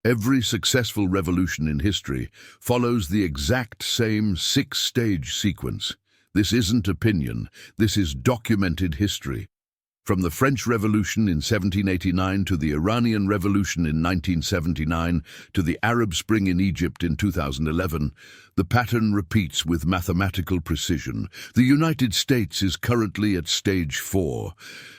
Every successful revolution in history follows the exact same six-stage sequence. This isn't opinion, this is documented history. From the French Revolution in 1789 to the Iranian Revolution in 1979 to the Arab Spring in Egypt in 2011, the pattern repeats with mathematical precision. The United States is currently at stage 4.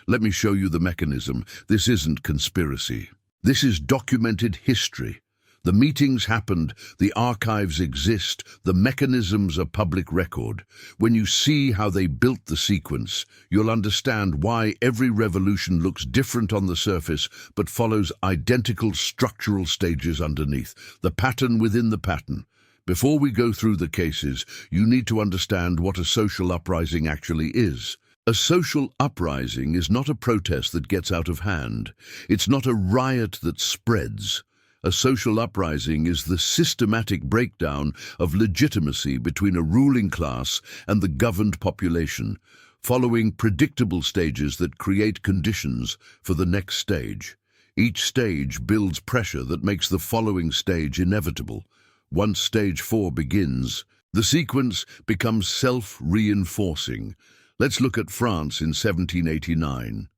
Let me show you the mechanism. This isn't conspiracy. This is documented history. The meetings happened, the archives exist, the mechanisms are public record. When you see how they built the sequence, you'll understand why every revolution looks different on the surface but follows identical structural stages underneath. The pattern within the pattern. Before we go through the cases, you need to understand what a social uprising actually is. A social uprising is not a protest that gets out of hand. It's not a riot that spreads. A social uprising is the systematic breakdown of legitimacy between a ruling class and the governed population, following predictable stages that create conditions for the next stage. Each stage builds pressure that makes the following stage inevitable. Once stage 4 begins, the sequence becomes self-reinforcing. Let's look at France in 1789.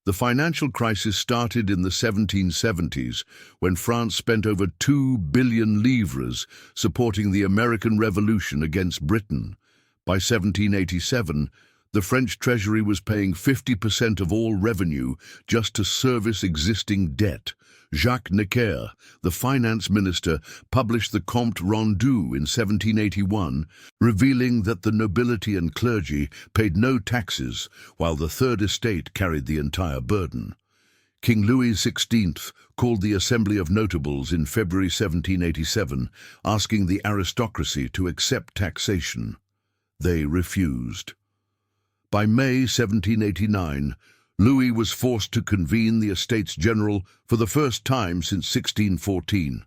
The financial crisis started in the 1770s when France spent over 2 billion livres supporting the American Revolution against Britain. By 1787, the French treasury was paying 50% of all revenue just to service existing debt. Jacques Necker, the finance minister, published the Compte Rendu in 1781, revealing that the nobility and clergy paid no taxes, while the Third Estate carried the entire burden. King Louis XVI called the Assembly of Notables in February 1787, asking the aristocracy to accept taxation. They refused. By May 1789, Louis was forced to convene the Estates General for the first time since 1614.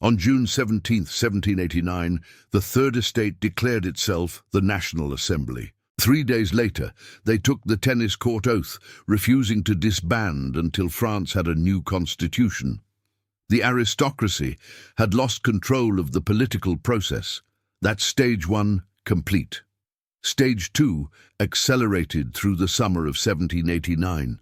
On June 17, 1789, the Third Estate declared itself the National Assembly. 3 days later, they took the tennis court oath, refusing to disband until France had a new constitution. The aristocracy had lost control of the political process. That's stage 1 complete. Stage 2 accelerated through the summer of 1789.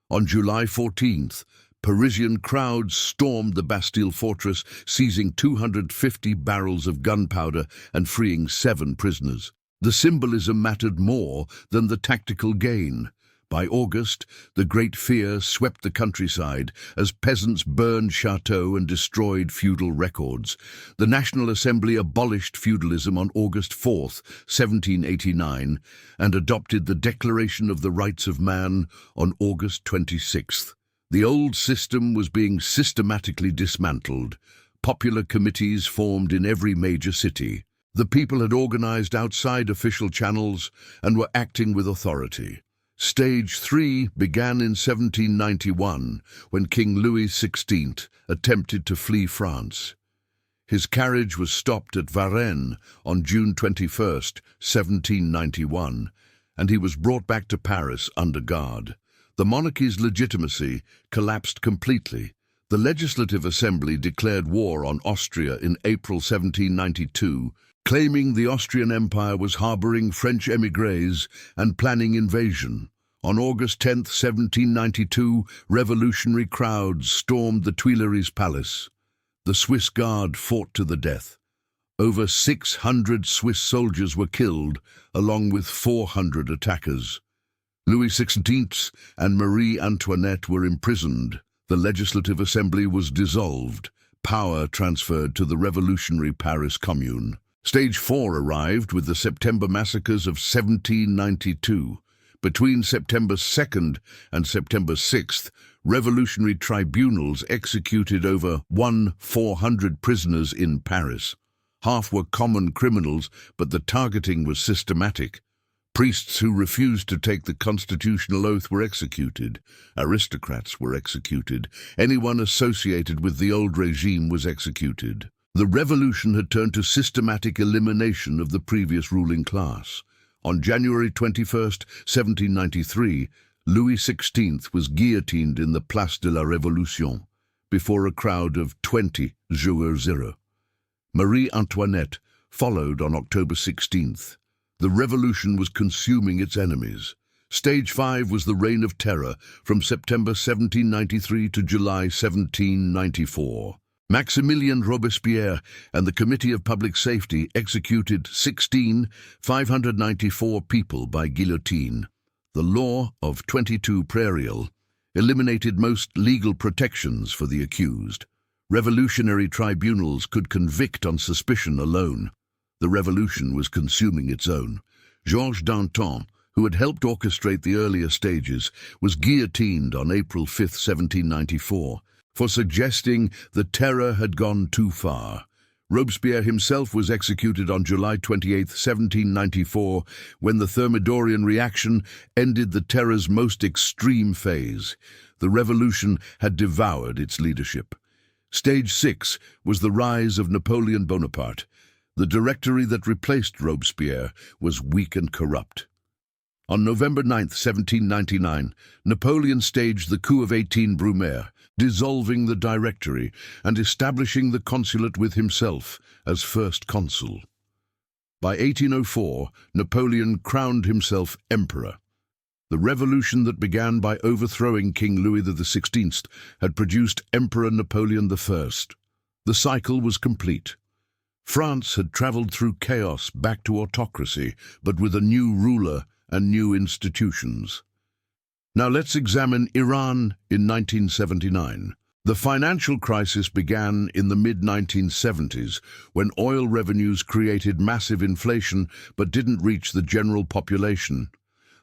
On July 14th, Parisian crowds stormed the Bastille fortress, seizing 250 barrels of gunpowder and freeing 7 prisoners. The symbolism mattered more than the tactical gain. By August, the Great Fear swept the countryside as peasants burned chateaux and destroyed feudal records. The National Assembly abolished feudalism on August 4, 1789, and adopted the Declaration of the Rights of Man on August 26. The old system was being systematically dismantled. Popular committees formed in every major city. The people had organized outside official channels and were acting with authority. Stage 3 began in 1791, when King Louis XVI attempted to flee France. His carriage was stopped at Varennes on June 21, 1791, and he was brought back to Paris under guard. The monarchy's legitimacy collapsed completely. The Legislative Assembly declared war on Austria in April 1792, claiming the Austrian Empire was harboring French émigrés and planning invasion. On August 10, 1792, revolutionary crowds stormed the Tuileries Palace. The Swiss Guard fought to the death. Over 600 Swiss soldiers were killed, along with 400 attackers. Louis XVI and Marie Antoinette were imprisoned. The Legislative Assembly was dissolved. Power transferred to the revolutionary Paris Commune. Stage 4 arrived with the September massacres of 1792. Between September 2nd and September 6th, revolutionary tribunals executed over 400 prisoners in Paris. Half were common criminals, but the targeting was systematic. Priests who refused to take the constitutional oath were executed. Aristocrats were executed. Anyone associated with the old regime was executed. The revolution had turned to systematic elimination of the previous ruling class. On January 21, 1793, Louis XVI was guillotined in the Place de la Révolution. before a crowd of 20,000. Marie Antoinette followed on October 16th. The revolution was consuming its enemies. Stage 5 was the Reign of Terror from September 1793 to July 1794. Maximilien Robespierre and the Committee of Public Safety executed 594 people by guillotine. The law of 22 Prairial eliminated most legal protections for the accused. Revolutionary tribunals could convict on suspicion alone. The revolution was consuming its own. Georges Danton, who had helped orchestrate the earlier stages, was guillotined on April 5, 1794, for suggesting the terror had gone too far. Robespierre himself was executed on July 28, 1794, when the Thermidorian reaction ended the terror's most extreme phase. The revolution had devoured its leadership. Stage 6 was the rise of Napoleon Bonaparte. The Directory that replaced Robespierre was weak and corrupt. On November 9, 1799, Napoleon staged the coup of 18 Brumaire, dissolving the Directory and establishing the consulate with himself as first consul. By 1804, Napoleon crowned himself emperor. The revolution that began by overthrowing King Louis XVI had produced Emperor Napoleon I. The cycle was complete. France had traveled through chaos back to autocracy, but with a new ruler and new institutions. Now let's examine Iran in 1979. The financial crisis began in the mid-1970s, when oil revenues created massive inflation but didn't reach the general population.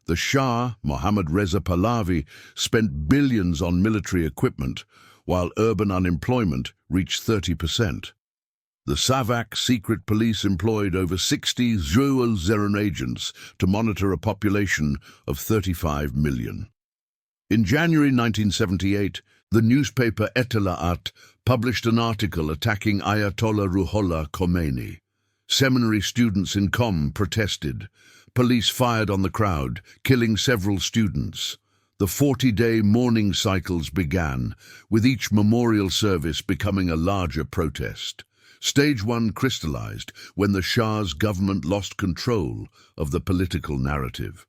The Shah, Mohammad Reza Pahlavi, spent billions on military equipment, while urban unemployment reached 30%. The Savak secret police employed over 60,000 agents to monitor a population of 35 million. In January 1978, the newspaper Etela'at published an article attacking Ayatollah Ruhollah Khomeini. Seminary students in Qom protested. Police fired on the crowd, killing several students. The 40-day mourning cycles began, with each memorial service becoming a larger protest. Stage 1 crystallized when the Shah's government lost control of the political narrative.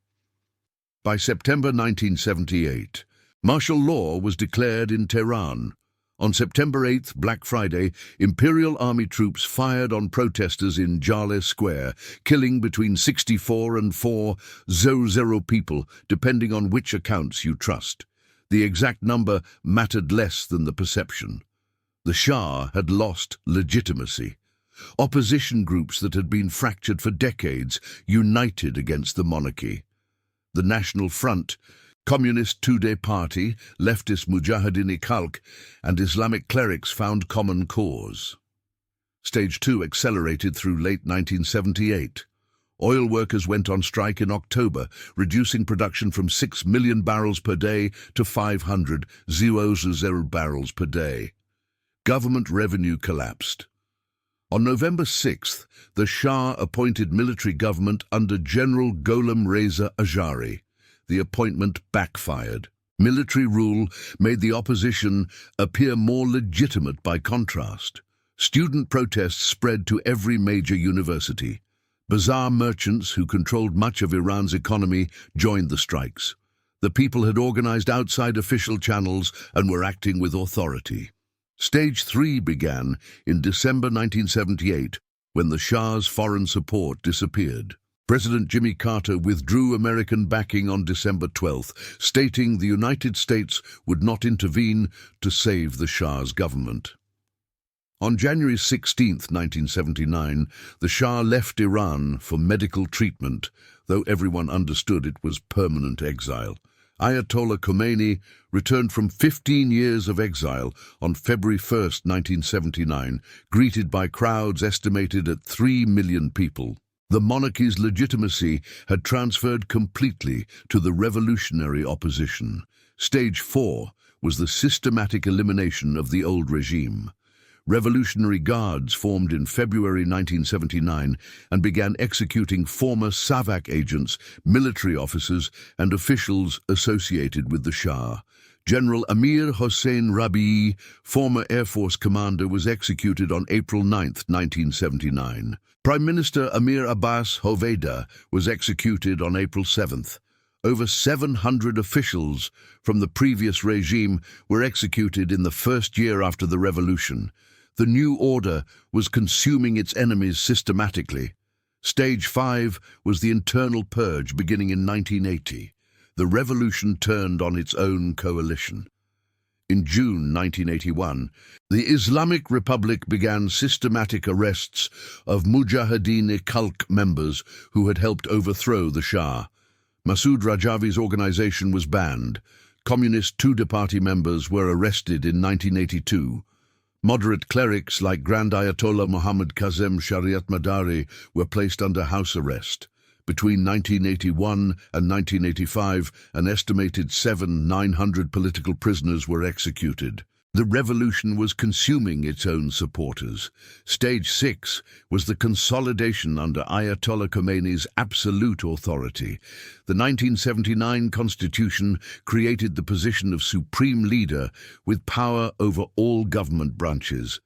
By September 1978, martial law was declared in Tehran. On September 8th, Black Friday, Imperial Army troops fired on protesters in Jaleh Square, killing between 64 and 400 people, depending on which accounts you trust. The exact number mattered less than the perception. The Shah had lost legitimacy. Opposition groups that had been fractured for decades united against the monarchy. The National Front, Communist Tudeh Party, leftist Mujahideen-e-Khalq, and Islamic clerics found common cause. Stage 2 accelerated through late 1978. Oil workers went on strike in October, reducing production from 6 million barrels per day to 500,000 barrels per day. Government revenue collapsed. On November 6th, the Shah appointed military government under General Gholam Reza Ajari. The appointment backfired. Military rule made the opposition appear more legitimate by contrast. Student protests spread to every major university. Bazaar merchants, who controlled much of Iran's economy, joined the strikes. The people had organized outside official channels and were acting with authority. Stage 3 began in December 1978, when the Shah's foreign support disappeared. President Jimmy Carter withdrew American backing on December 12th, stating the United States would not intervene to save the Shah's government. On January 16, 1979, the Shah left Iran for medical treatment, though everyone understood it was permanent exile. Ayatollah Khomeini returned from 15 years of exile on February 1, 1979, greeted by crowds estimated at 3 million people. The monarchy's legitimacy had transferred completely to the revolutionary opposition. Stage 4 was the systematic elimination of the old regime. Revolutionary Guards formed in February 1979 and began executing former Savak agents, military officers, and officials associated with the Shah. General Amir Hossein Rabii, former Air Force commander, was executed on April 9, 1979. Prime Minister Amir Abbas Hoveyda was executed on April 7th. Over 700 officials from the previous regime were executed in the first year after the revolution. The new order was consuming its enemies systematically. Stage 5 was the internal purge beginning in 1980. The revolution turned on its own coalition. In June 1981, the Islamic Republic began systematic arrests of Mujahideen-e-Khalq members who had helped overthrow the Shah. Masoud Rajavi's organization was banned. Communist Tudeh Party members were arrested in 1982. Moderate clerics like Grand Ayatollah Muhammad Kazem Shariat Madari were placed under house arrest. Between 1981 and 1985, an estimated 900 political prisoners were executed. The revolution was consuming its own supporters. Stage 6 was the consolidation under Ayatollah Khomeini's absolute authority. The 1979 constitution created the position of supreme leader with power over all government branches.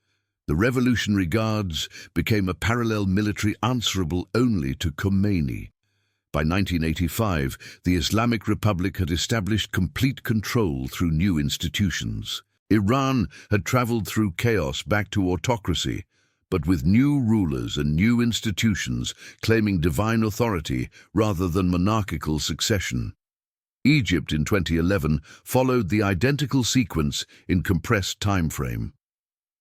The Revolutionary Guards became a parallel military answerable only to Khomeini. By 1985, the Islamic Republic had established complete control through new institutions. Iran had traveled through chaos back to autocracy, but with new rulers and new institutions claiming divine authority rather than monarchical succession. Egypt in 2011 followed the identical sequence in compressed time frame.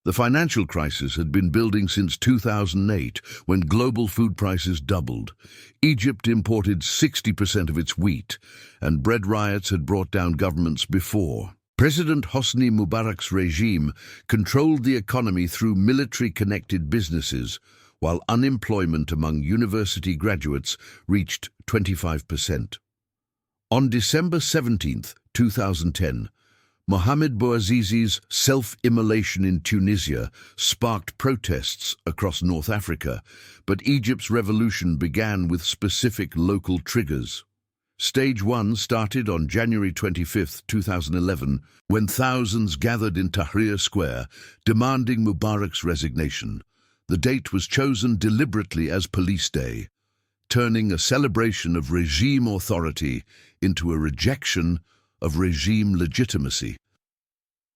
The financial crisis had been building since 2008, when global food prices doubled. Egypt imported 60% of its wheat, and bread riots had brought down governments before. President Hosni Mubarak's regime controlled the economy through military-connected businesses, while unemployment among university graduates reached 25%. On December 17, 2010, Mohamed Bouazizi's self-immolation in Tunisia sparked protests across North Africa, but Egypt's revolution began with specific local triggers. Stage 1 started on January 25, 2011, when thousands gathered in Tahrir Square, demanding Mubarak's resignation. The date was chosen deliberately as Police Day, turning a celebration of regime authority into a rejection of regime legitimacy.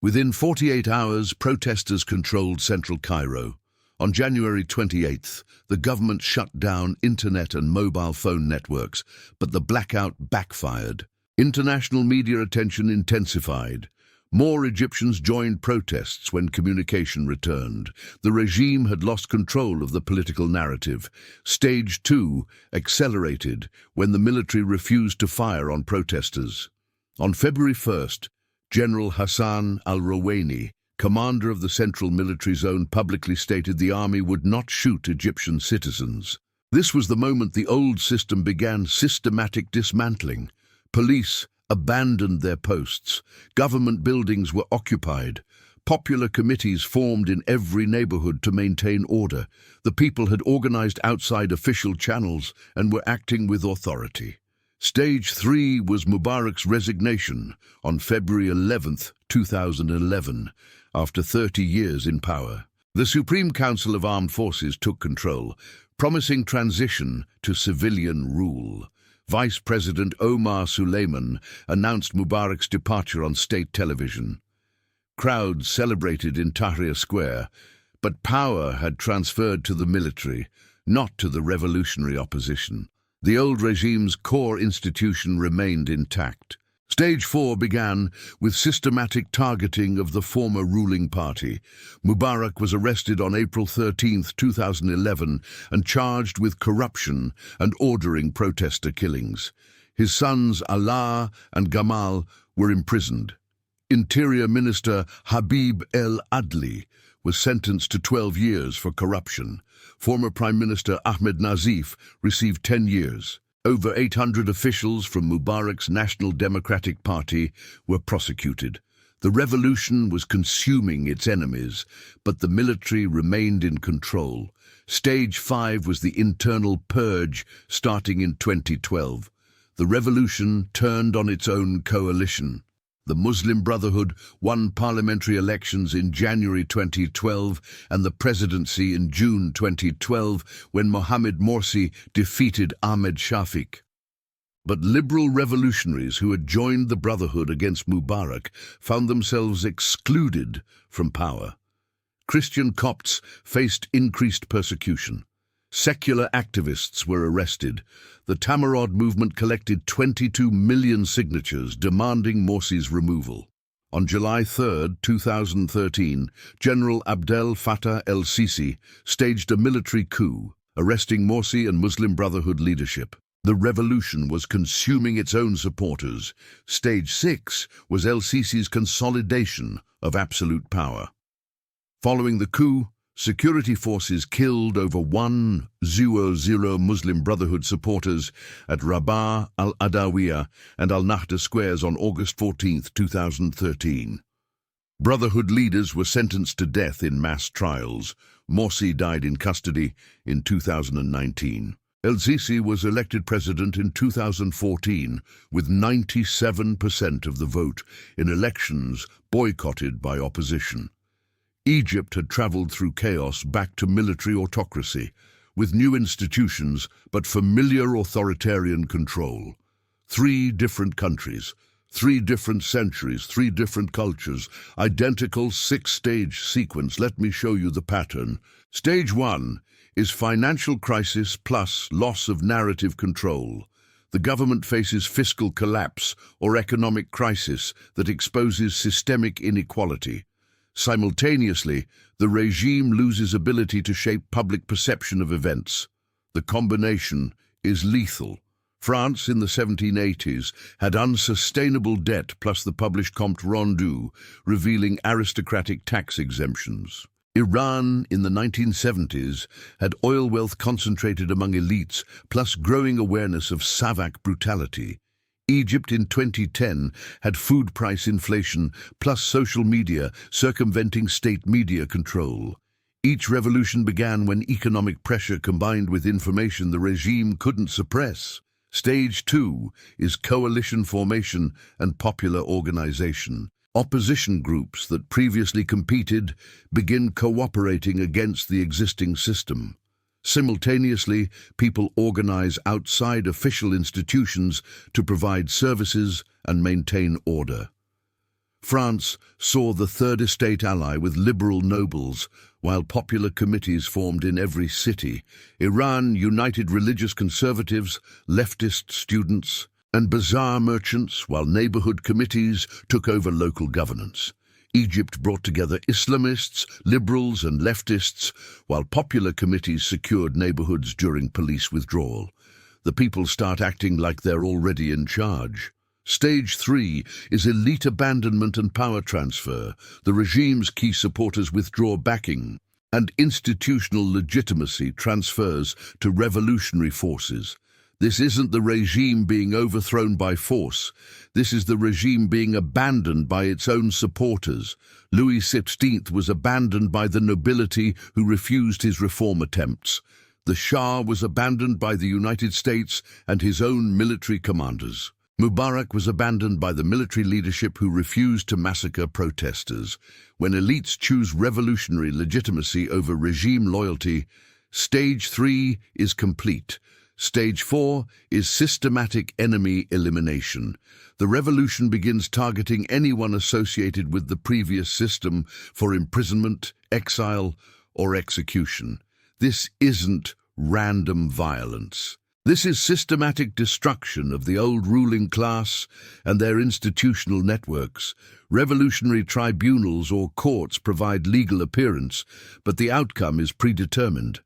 Within 48 hours, protesters controlled central Cairo. On January 28th, the government shut down internet and mobile phone networks, but the blackout backfired. International media attention intensified. More Egyptians joined protests when communication returned. The regime had lost control of the political narrative. Stage 2 accelerated when the military refused to fire on protesters. On February 1st, General Hassan al-Rouhani, commander of the Central Military Zone, publicly stated the army would not shoot Egyptian citizens. This was the moment the old system began systematic dismantling. Police abandoned their posts. Government buildings were occupied. Popular committees formed in every neighborhood to maintain order. The people had organized outside official channels and were acting with authority. Stage 3 was Mubarak's resignation on February 11, 2011. After 30 years in power, the Supreme Council of Armed Forces took control, promising transition to civilian rule. Vice President Omar Suleiman announced Mubarak's departure on state television. Crowds celebrated in Tahrir Square, but power had transferred to the military, not to the revolutionary opposition. The old regime's core institution remained intact. Stage 4 began with systematic targeting of the former ruling party. Mubarak was arrested on April 13, 2011, and charged with corruption and ordering protester killings. His sons Alaa and Gamal were imprisoned. Interior Minister Habib El Adli was sentenced to 12 years for corruption. Former Prime Minister Ahmed Nazif received 10 years. Over 800 officials from Mubarak's National Democratic Party were prosecuted. The revolution was consuming its enemies, but the military remained in control. Stage 5 was the internal purge starting in 2012. The revolution turned on its own coalition. The Muslim Brotherhood won parliamentary elections in January 2012 and the presidency in June 2012 when Mohamed Morsi defeated Ahmed Shafiq. But liberal revolutionaries who had joined the Brotherhood against Mubarak found themselves excluded from power. Christian Copts faced increased persecution. Secular activists were arrested. The Tamarod movement collected 22 million signatures demanding Morsi's removal. On July 3, 2013, General Abdel Fattah el-Sisi staged a military coup, arresting Morsi and Muslim Brotherhood leadership. The revolution was consuming its own supporters. Stage 6 was el-Sisi's consolidation of absolute power. Following the coup, security forces killed over 100 Muslim Brotherhood supporters at Rabah, al-Adawiyah and al-Nahda squares on August 14, 2013. Brotherhood leaders were sentenced to death in mass trials. Morsi died in custody in 2019. El-Sisi was elected president in 2014 with 97% of the vote in elections boycotted by opposition. Egypt had traveled through chaos back to military autocracy, with new institutions but familiar authoritarian control. 3 different countries, 3 different centuries, 3 different cultures, identical 6-stage sequence. Let me show you the pattern. Stage 1 is financial crisis plus loss of narrative control. The government faces fiscal collapse or economic crisis that exposes systemic inequality. Simultaneously, the regime loses ability to shape public perception of events. The combination is lethal. France in the 1780s had unsustainable debt plus the published Compte Rendu, revealing aristocratic tax exemptions. Iran in the 1970s had oil wealth concentrated among elites plus growing awareness of Savak brutality. Egypt in 2010 had food price inflation plus social media circumventing state media control. Each revolution began when economic pressure combined with information the regime couldn't suppress. Stage 2 is coalition formation and popular organization. Opposition groups that previously competed begin cooperating against the existing system. Simultaneously, people organize outside official institutions to provide services and maintain order. France saw the Third Estate ally with liberal nobles, while popular committees formed in every city. Iran united religious conservatives, leftist students, and bazaar merchants, while neighborhood committees took over local governance. Egypt brought together Islamists, liberals, and leftists, while popular committees secured neighborhoods during police withdrawal. The people start acting like they're already in charge. Stage 3 is elite abandonment and power transfer. The regime's key supporters withdraw backing, and institutional legitimacy transfers to revolutionary forces. This isn't the regime being overthrown by force. This is the regime being abandoned by its own supporters. Louis XVI was abandoned by the nobility who refused his reform attempts. The Shah was abandoned by the United States and his own military commanders. Mubarak was abandoned by the military leadership who refused to massacre protesters. When elites choose revolutionary legitimacy over regime loyalty, Stage 3 is complete. Stage 4 is systematic enemy elimination. The revolution begins targeting anyone associated with the previous system for imprisonment, exile, or execution. This isn't random violence. This is systematic destruction of the old ruling class and their institutional networks. Revolutionary tribunals or courts provide legal appearance, but the outcome is predetermined.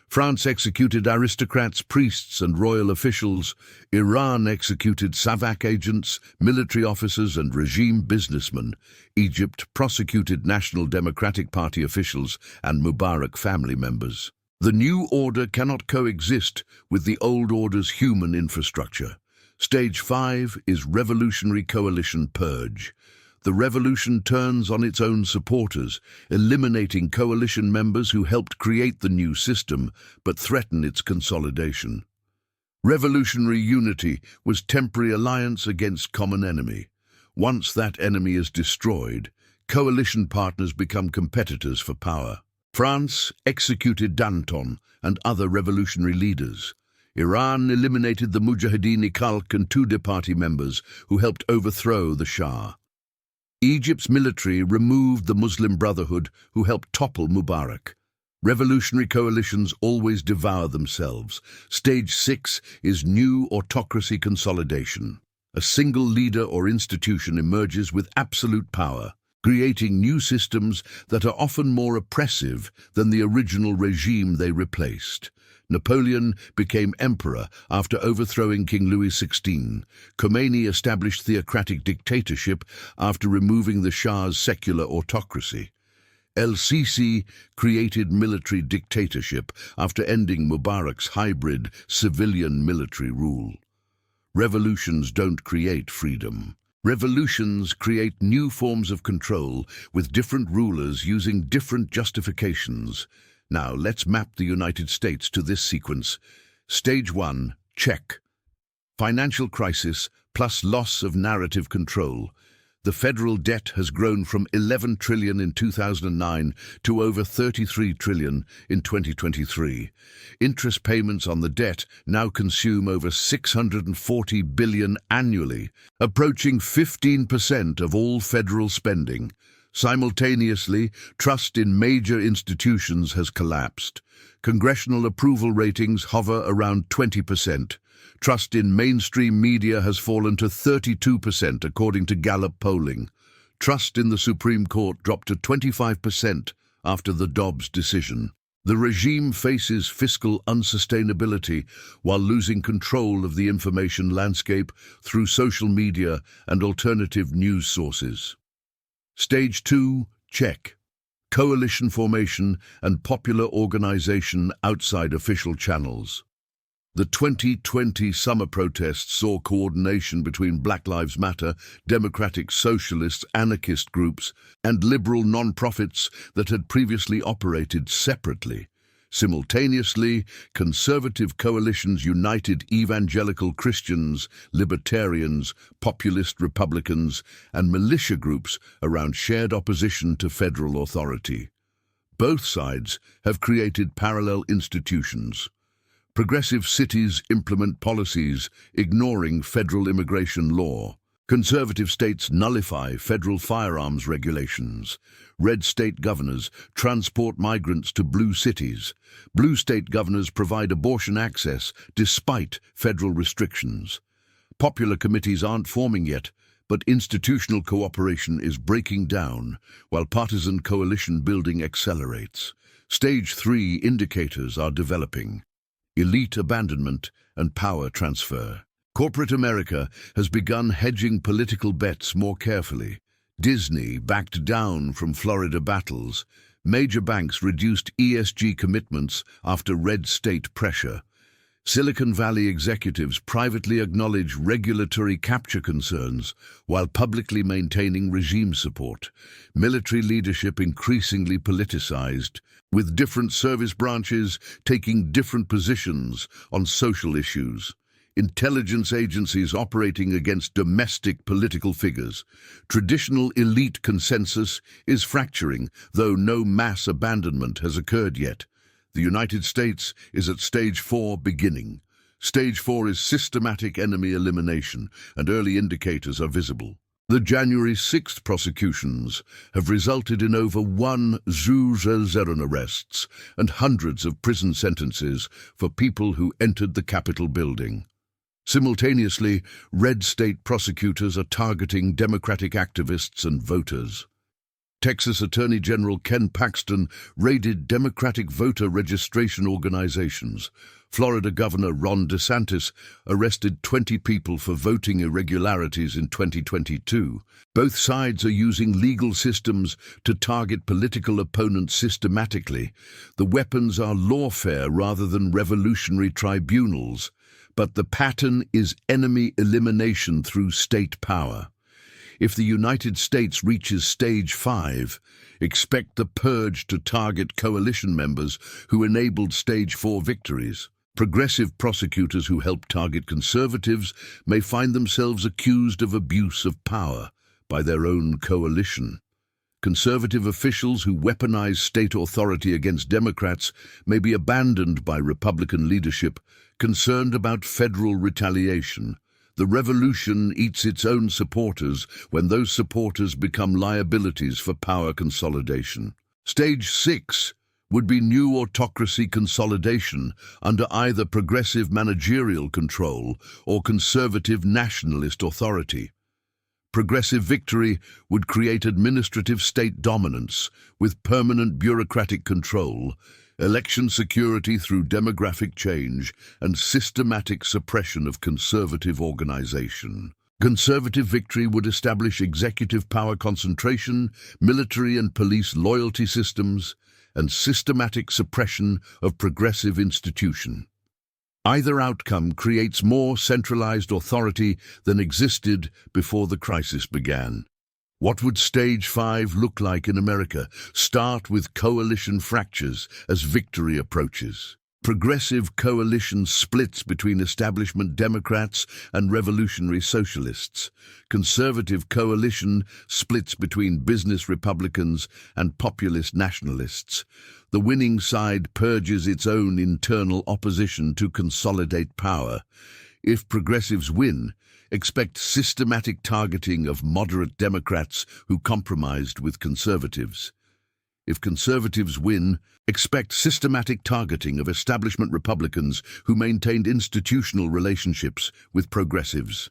France executed aristocrats, priests, and royal officials. Iran executed Savak agents, military officers, and regime businessmen. Egypt prosecuted National Democratic Party officials and Mubarak family members. The new order cannot coexist with the old order's human infrastructure. Stage 5 is revolutionary coalition purge. The revolution turns on its own supporters, eliminating coalition members who helped create the new system but threaten its consolidation. Revolutionary unity was temporary alliance against common enemy. Once that enemy is destroyed, coalition partners become competitors for power. France executed Danton and other revolutionary leaders. Iran eliminated the Mujahideen-e-Khalq and Tudeh party members who helped overthrow the Shah. Egypt's military removed the Muslim Brotherhood who helped topple Mubarak. Revolutionary coalitions always devour themselves. Stage 6 is new autocracy consolidation. A single leader or institution emerges with absolute power, creating new systems that are often more oppressive than the original regime they replaced. Napoleon became emperor after overthrowing King Louis XVI. Khomeini established theocratic dictatorship after removing the Shah's secular autocracy. El-Sisi created military dictatorship after ending Mubarak's hybrid civilian-military rule. Revolutions don't create freedom. Revolutions create new forms of control with different rulers using different justifications. Now let's map the United States to this sequence. Stage 1, check. Financial crisis plus loss of narrative control. The federal debt has grown from 11 trillion in 2009 to over 33 trillion in 2023. Interest payments on the debt now consume over 640 billion annually, approaching 15% of all federal spending. Simultaneously, trust in major institutions has collapsed. Congressional approval ratings hover around 20%. Trust in mainstream media has fallen to 32% according to Gallup polling. Trust in the Supreme Court dropped to 25% after the Dobbs decision. The regime faces fiscal unsustainability while losing control of the information landscape through social media and alternative news sources. Stage 2, check. Coalition formation and popular organization outside official channels. The 2020 summer protests saw coordination between Black Lives Matter, democratic socialists, anarchist groups, and liberal non-profits that had previously operated separately. Simultaneously, conservative coalitions united evangelical Christians, libertarians, populist Republicans, and militia groups around shared opposition to federal authority. Both sides have created parallel institutions. Progressive cities implement policies ignoring federal immigration law. Conservative states nullify federal firearms regulations. Red state governors transport migrants to blue cities. Blue state governors provide abortion access despite federal restrictions. Popular committees aren't forming yet, but institutional cooperation is breaking down while partisan coalition building accelerates. Stage 3 indicators are developing. Elite abandonment and power transfer. Corporate America has begun hedging political bets more carefully. Disney backed down from Florida battles. Major banks reduced ESG commitments after red state pressure. Silicon Valley executives privately acknowledge regulatory capture concerns while publicly maintaining regime support. Military leadership increasingly politicized, with different service branches taking different positions on social issues. Intelligence agencies operating against domestic political figures. Traditional elite consensus is fracturing, though no mass abandonment has occurred yet. The United States is at Stage 4 beginning. Stage 4 is systematic enemy elimination, and early indicators are visible. The January 6th prosecutions have resulted in over 1,000 arrests and hundreds of prison sentences for people who entered the Capitol building. Simultaneously, red state prosecutors are targeting Democratic activists and voters. Texas Attorney General Ken Paxton raided Democratic voter registration organizations. Florida Governor Ron DeSantis arrested 20 people for voting irregularities in 2022. Both sides are using legal systems to target political opponents systematically. The weapons are lawfare rather than revolutionary tribunals, but the pattern is enemy elimination through state power. If the United States reaches Stage 5, expect the purge to target coalition members who enabled Stage 4 victories. Progressive prosecutors who helped target conservatives may find themselves accused of abuse of power. by their own coalition. Conservative officials who weaponize state authority against Democrats may be abandoned by Republican leadership, concerned about federal retaliation. The revolution eats its own supporters when those supporters become liabilities for power consolidation. Stage 6 would be new autocracy consolidation under either progressive managerial control or conservative nationalist authority. Progressive victory would create administrative state dominance with permanent bureaucratic control, election security through demographic change, and systematic suppression of conservative organization. Conservative victory would establish executive power concentration, military and police loyalty systems, and systematic suppression of progressive institution. Either outcome creates more centralized authority than existed before the crisis began. What would Stage 5 look like in America? Start with coalition fractures as victory approaches. Progressive coalition splits between establishment Democrats and revolutionary socialists. Conservative coalition splits between business Republicans and populist nationalists. The winning side purges its own internal opposition to consolidate power. If progressives win, expect systematic targeting of moderate Democrats who compromised with conservatives. If conservatives win, expect systematic targeting of establishment Republicans who maintained institutional relationships with progressives.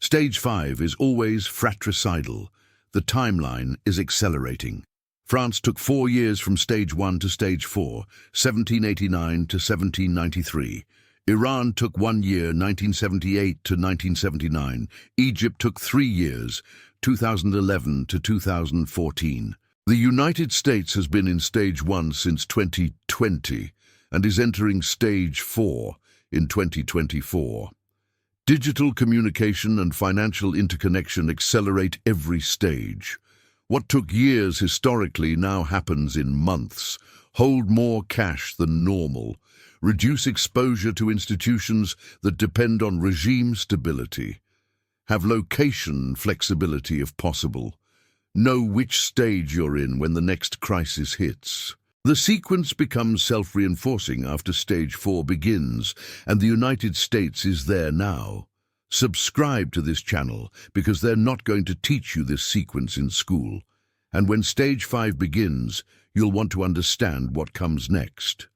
Stage 5 is always fratricidal. The timeline is accelerating. France took 4 years from Stage 1 to Stage 4, 1789 to 1793. Iran took 1 year, 1978 to 1979. Egypt took 3 years, 2011 to 2014. The United States has been in Stage 1 since 2020 and is entering Stage 4 in 2024. Digital communication and financial interconnection accelerate every stage. What took years historically now happens in months. Hold more cash than normal. Reduce exposure to institutions that depend on regime stability. Have location flexibility if possible. Know which stage you're in when the next crisis hits. The sequence becomes self-reinforcing after Stage 4 begins, and the United States is there now. Subscribe to this channel because they're not going to teach you this sequence in school. And when Stage 5 begins, you'll want to understand what comes next.